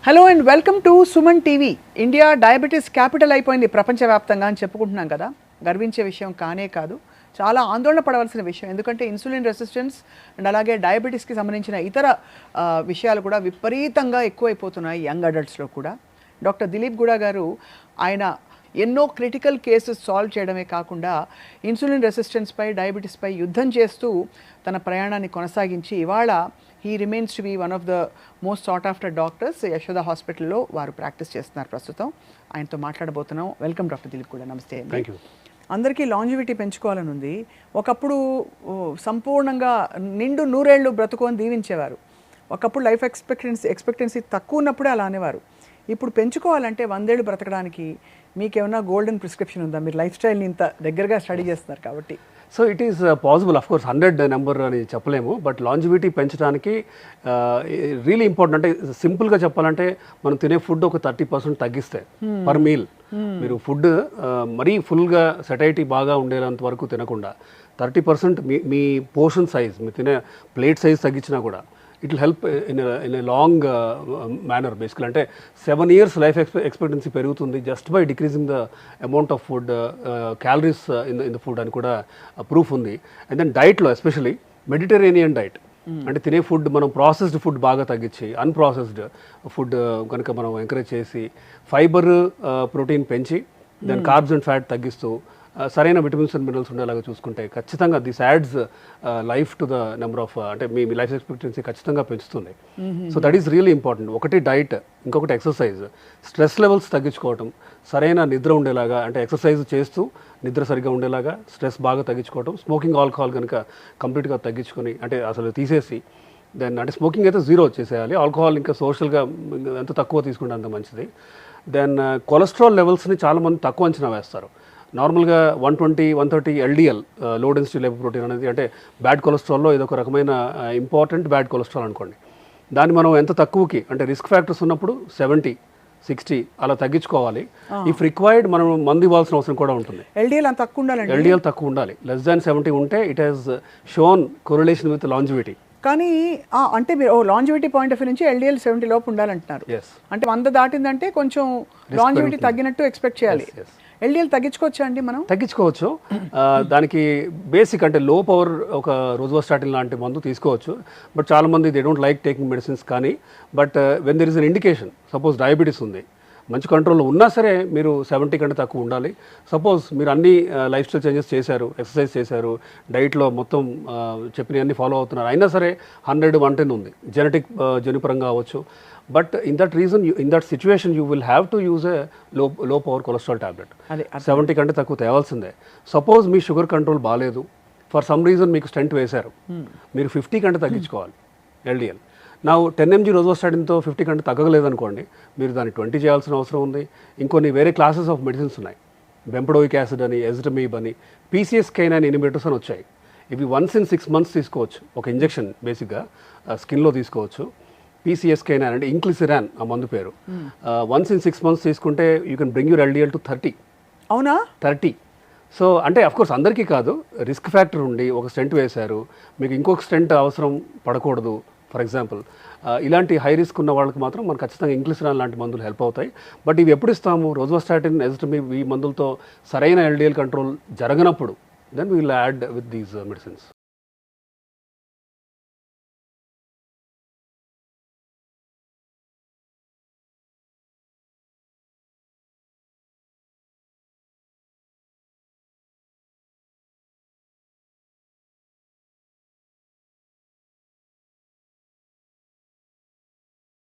Hello and welcome to Suman TV. India diabetes capital అయిపోయింది ప్రపంచవ్యాప్తంగా అని చెప్పుకుంటున్నాం కదా. గర్వించే విషయం కానే కాదు, చాలా ఆందోళన పడవలసిన విషయం. ఎందుకంటే ఇన్సులిన్ రెసిస్టెన్స్ అండ్ అలాగే డయాబెటీస్కి సంబంధించిన ఇతర విషయాలు కూడా విపరీతంగా ఎక్కువైపోతున్నాయి యంగ్ అడల్ట్స్లో కూడా. డాక్టర్ దిలీప్ గూడా గారు ఆయన ఎన్నో క్రిటికల్ కేసెస్ సాల్వ్ చేయడమే కాకుండా ఇన్సులిన్ రెసిస్టెన్స్పై డయాబెటీస్పై యుద్ధం చేస్తూ తన ప్రయాణాన్ని కొనసాగించి ఇవాళ he remains to be one of the most sought after doctors. Yashoda హాస్పిటల్లో వారు ప్రాక్టీస్ చేస్తున్నారు ప్రస్తుతం. ఆయనతో మాట్లాడబోతున్నాం. వెల్కమ్ డాక్టర్ దిలీప్ కూడా. నమస్తే. Thank you. అందరికీ లాంజివిటీ పెంచుకోవాలని ఉంది. ఒకప్పుడు సంపూర్ణంగా నిండు నూరేళ్ళు బ్రతుకొని దీవించేవారు. ఒకప్పుడు లైఫ్ ఎక్స్పెక్టెన్సీ తక్కువ ఉన్నప్పుడే అలా అనేవారు. ఇప్పుడు పెంచుకోవాలంటే 100 ఏళ్ళు బ్రతకడానికి మీకేమన్నా గోల్డెన్ ప్రిస్క్రిప్షన్ ఉందా? మీరు లైఫ్ స్టైల్ని ఇంత దగ్గరగా స్టడీ చేస్తున్నారు కాబట్టి. So it is possible, of course 100 number అని చెప్పలేము, బట్ లాంజివిటీ పెంచడానికి రియలీ ఇంపార్టెంట్. అంటే సింపుల్గా చెప్పాలంటే మనం తినే ఫుడ్ ఒక 30% తగ్గిస్తే పర్ మీల్, మీరు ఫుడ్ మరీ ఫుల్గా సెటైటీ బాగా ఉండేంత వరకు తినకుండా 30% మీ పోర్షన్ సైజ్, మీరు తినే ప్లేట్ సైజ్ తగ్గించినా కూడా it will help in a long manner. బేసికల్ అంటే 7 years లైఫ్ ఎక్స్పెక్టెన్సీ పెరుగుతుంది just by decreasing the amount of food, calories in the food అని కూడా ప్రూఫ్ ఉంది. అండ్ దెన్ డైట్లో ఎస్పెషలీ మెడిటరేనియన్ డైట్, అంటే తినే ఫుడ్ మనం ప్రాసెస్డ్ ఫుడ్ బాగా తగ్గించి అన్ప్రాసెస్డ్ ఫుడ్ కనుక మనం ఎంకరేజ్ చేసి ఫైబర్ ప్రోటీన్ పెంచి దెన్ కార్బ్స్ అండ్ ఫ్యాట్ తగ్గిస్తూ సరైన విటమిన్స్ అండ్ మినరల్స్ ఉండేలాగా చూసుకుంటే ఖచ్చితంగా this ads life to the number of, అంటే మీ లైఫ్ ఎక్స్పెక్టెన్సీ ఖచ్చితంగా పెంచుతుంది. So that is really important. ఒకటి డైట్, ఇంకొకటి ఎక్సర్సైజ్, స్ట్రెస్ లెవెల్స్ తగ్గించుకోవటం, సరైన నిద్ర ఉండేలాగా, అంటే ఎక్సర్సైజ్ చేస్తూ నిద్ర సరిగ్గా ఉండేలాగా స్ట్రెస్ బాగా తగ్గించుకోవటం, స్మోకింగ్ ఆల్కహాల్ కనుక కంప్లీట్గా తగ్గించుకొని, అంటే అసలు తీసేసి దెన్ అంటే స్మోకింగ్ అయితే జీరో చేసేయాలి, ఆల్కహాల్ ఇంకా సోషల్గా ఎంత తక్కువ తీసుకుంటే అంత మంచిది. దెన్ కొలెస్ట్రాల్ లెవెల్స్ని చాలామంది తక్కువ అంచనా వేస్తారు. నార్మల్గా 120, 130 LDL, లో డెన్సిటీ లిపోప్రోటీన్ అనేది, అంటే బ్యాడ్ కొలెస్ట్రాల్లో ఇదొక రకమైన ఇంపార్టెంట్ బ్యాడ్ కొలెస్ట్రాల్ అనుకోండి. దాన్ని మనం ఎంత తక్కువకి, అంటే రిస్క్ ఫ్యాక్టర్స్ ఉన్నప్పుడు 70, 60 అలా తగ్గించుకోవాలి. ఇఫ్ రిక్వైర్డ్ మనం మందు ఇవ్వాల్సిన అవసరం కూడా ఉంటుంది. LDL అంత తక్కువ ఉండాలి. LDL తక్కువ ఉండాలి. లెస్ దాన్ 70 ఉంటే it has shown correlation with longevity. కానీ అంటే మీరు లాంజివిటీ పాయింట్ ఆఫ్ వ్యూ నుంచి LDL 70 లోపు ఉండాలంటున్నారు. అంటే 100 దాటిందంటే కొంచెం లాంజివిటీ తగ్గినట్టు ఎక్స్పెక్ట్ చేయాలి. LDL తగ్గించుకోవచ్చా అండి? మనం తగ్గించుకోవచ్చు. దానికి బేసిక్ అంటే లో పవర్ ఒక రోజ్వాస్టాటిన్ లాంటి మందు తీసుకోవచ్చు. బట్ చాలామంది they don't like taking medicines. కానీ but when there is an indication, suppose diabetes ఉంది, మంచి కంట్రోల్లో ఉన్నా సరే మీరు 70 కంటే తక్కువ ఉండాలి. సపోజ్ మీరు అన్ని లైఫ్ స్టైల్ చేంజెస్ చేశారు, ఎక్సర్సైజ్ చేశారు, డైట్లో మొత్తం చెప్పిన అన్ని ఫాలో అవుతున్నారు, అయినా సరే 100, 110 ఉంది, జెనెటిక్ జన్యుపరంగా అవ్వచ్చు. But in that reason, in that situation you will have to use a లో పవర్ కొలెస్ట్రాల్ టాబ్లెట్. 70 కంటే తక్కువ తేవాల్సిందే. సపోజ్ మీ షుగర్ కంట్రోల్ బాగాలేదు, ఫర్ సమ్ రీజన్ మీకు స్టెంట్ వేశారు, మీరు 50 కంటే తగ్గించుకోవాలి LDL. నా 10 mg రోజ్వాస్టాటిన్తో 50 కంటే తగ్గలేదనుకోండి, మీరు దాన్ని 20 చేయాల్సిన అవసరం ఉంది. ఇంకొన్ని వేరే క్లాసెస్ ఆఫ్ మెడిసిన్స్ ఉన్నాయి, బెంపడోయిక్ యాసిడ్ అని, ఎజిటమీబ్ అని, PCSK9 ఇన్హిబిటర్స్ అని వచ్చాయి. ఇవి వన్స్ ఇన్ 6 months తీసుకోవచ్చు, ఒక ఇంజెక్షన్ బేసిక్గా స్కిన్లో తీసుకోవచ్చు. PCSK9 అంటే ఇంక్లిసిరాన్ ఆ మందు పేరు. వన్స్ ఇన్ 6 months తీసుకుంటే you can bring your LDL to 30. అవునా? 30. సో అంటే అఫ్కోర్స్ అందరికీ కాదు, రిస్క్ ఫ్యాక్టర్ ఉండి ఒక స్టెంట్ వేశారు, మీకు ఇంకొక స్టెంట్ అవసరం పడకూడదు ఫర్ ఎగ్జాంపుల్, ఇలాంటి హై రిస్క్ ఉన్న వాళ్ళకి మాత్రం మనకు ఖచ్చితంగా ఇంక్లిసిరాన్ లాంటి మందులు హెల్ప్ అవుతాయి. బట్ ఇవి ఎప్పుడు ఇస్తాము? రోజ్వాస్టాటిన్, ఎజిటమీబ్ ఈ మందులతో సరైన LDL కంట్రోల్ జరగనప్పుడు then we will add with these medicines.